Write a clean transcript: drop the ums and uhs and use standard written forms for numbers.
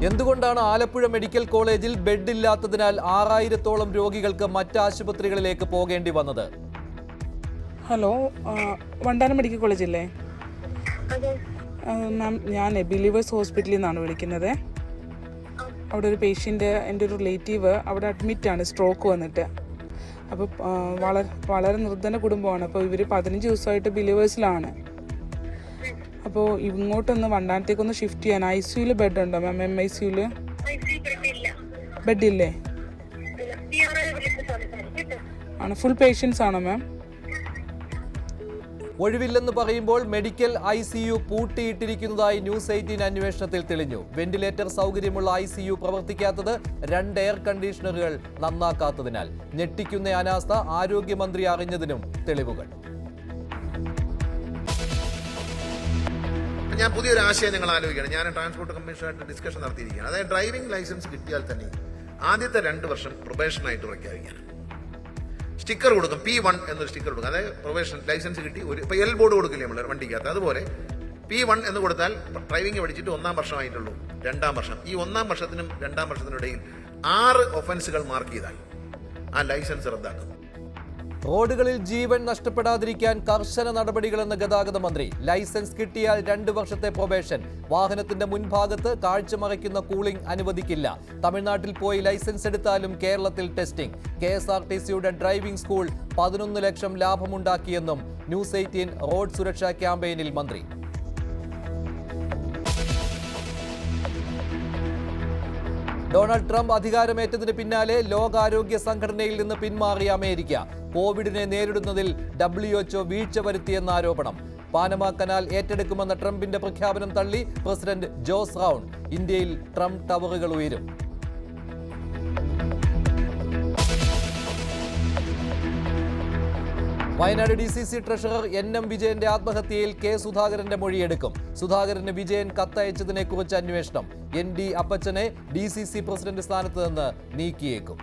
എന്തുകൊണ്ടാണ് ആലപ്പുഴ മെഡിക്കൽ കോളേജിൽ ബെഡ് ഇല്ലാത്തതിനാൽ 6000-ഓളം രോഗികൾക്ക് മറ്റ് ആശുപത്രികളിലേക്ക് പോകേണ്ടി വന്നത്? ഹലോ, വണ്ടാനം മെഡിക്കൽ കോളേജല്ലേ? മാം, ഞാൻ ബിലീവേഴ്സ് ഹോസ്പിറ്റലിൽ നിന്നാണ് വിളിക്കുന്നത്. അവിടെ ഒരു പേഷ്യൻ്റ്, എൻ്റെ ഒരു റിലേറ്റീവ് അവിടെ അഡ്മിറ്റാണ്, സ്ട്രോക്ക് വന്നിട്ട്. അപ്പോൾ വളരെ നിർധന കുടുംബമാണ്. അപ്പോൾ ഇവർ 15 ദിവസമായിട്ട് ബിലീവേഴ്സിലാണ്. അപ്പോൾ ഇങ്ങോട്ടൊന്ന് വണ്ടാനത്തേക്കൊന്ന് ഷിഫ്റ്റ് ചെയ്യാൻ. ICUയിൽ ബെഡ് ഉണ്ടോ മാം? MICUയിൽ ബെഡില്ലേ? ആണ്. ഫുൾ പേഷ്യൻസ് ആണോ മാം? ഒഴിവില്ലെന്ന് പറയുമ്പോൾ മെഡിക്കൽ ICU പൂട്ടിയിട്ടിരിക്കുന്നതായി ന്യൂസ് 18 അന്വേഷണത്തിൽ തെളിഞ്ഞു. വെന്റിലേറ്റർ സൗകര്യമുള്ള ICU പ്രവർത്തിക്കാത്തത് 2 എയർ കണ്ടീഷണറുകൾ നന്നാക്കാത്തതിനാൽ. ഞെട്ടിക്കുന്ന അനാസ്ഥ ആരോഗ്യമന്ത്രി അറിഞ്ഞതിനും തെളിവുകൾ. ഞാൻ പുതിയൊരു ആശയം നിങ്ങൾ ആലോചിക്കുകയാണ്. ഞാൻ ട്രാൻസ്പോർട്ട് കമ്മീഷനായിട്ട് ഡിസ്കഷൻ നടത്തിയിരിക്കുകയാണ്. അതായത് ഡ്രൈവിംഗ് ലൈസൻസ് കിട്ടിയാൽ തന്നെ ആദ്യത്തെ 2 വർഷം പ്രൊബേഷനായിട്ട് പ്രഖ്യാപിക്കുകയാണ്. സ്റ്റിക്കർ കൊടുക്കും, P1 എന്നൊരു സ്റ്റിക്കർ കൊടുക്കും. അതായത് പ്രൊബേഷൻ ലൈസൻസ് കിട്ടി. ഇപ്പോൾ L ബോർഡ് കൊടുക്കില്ലേ നമ്മൾ വണ്ടിക്കകത്ത്, അതുപോലെ P1 എന്ന് കൊടുത്താൽ ഡ്രൈവിംഗ് പഠിച്ചിട്ട് 1-ാം വർഷമായിട്ടുള്ളൂ. 2-ാം വർഷം, ഈ 1-ാം വർഷത്തിനും 2-ാം വർഷത്തിനും ഇടയിൽ 6 ഒഫൻസുകൾ മാർക്ക് ചെയ്താൽ ആ ലൈസൻസ് റദ്ദാക്കും. റോഡുകളിൽ ജീവൻ നഷ്ടപ്പെടാതിരിക്കാൻ കർശന നടപടികളെന്ന് ഗതാഗത മന്ത്രി. ലൈസൻസ് കിട്ടിയാൽ 2 വർഷത്തെ പ്രൊബേഷൻ. വാഹനത്തിന്റെ മുൻഭാഗത്ത് കാഴ്ച മറയ്ക്കുന്ന കൂളിംഗ് അനുവദിക്കില്ല. തമിഴ്നാട്ടിൽ പോയി ലൈസൻസ് എടുത്താലും കേരളത്തിൽ ടെസ്റ്റിംഗ്. KSRTCയുടെ ഡ്രൈവിംഗ് സ്കൂൾ 11 ലക്ഷം ലാഭമുണ്ടാക്കിയെന്നും ന്യൂസ് 18 റോഡ് സുരക്ഷാ ക്യാമ്പയിനിൽ മന്ത്രി. ഡൊണാൾഡ് ട്രംപ് അധികാരമേറ്റതിന് പിന്നാലെ ലോകാരോഗ്യ സംഘടനയിൽ നിന്ന് പിന്മാറിയ അമേരിക്ക. കോവിഡിനെ നേരിടുന്നതിൽ WHO വീഴ്ച വരുത്തിയെന്ന ആരോപണം. പാനമ കനാൽ ഏറ്റെടുക്കുമെന്ന ട്രംപിന്റെ പ്രഖ്യാപനം തള്ളി പ്രസിഡന്റ് ജോസ് റൗണ്ട്. ഇന്ത്യയിൽ ട്രംപ് ടവറുകൾ ഉയരും. വയനാട് DCC ട്രഷറർ NM വിജയന്റെ ആത്മഹത്യയിൽ K സുധാകരന്റെ മൊഴിയെടുക്കും. സുധാകരന് വിജയൻ കത്തയച്ചതിനെ കുറിച്ച് അന്വേഷണം. ND അപ്പച്ചനെ DCC പ്രസിഡന്റ് സ്ഥാനത്ത് നിന്ന് നീക്കിയേക്കും.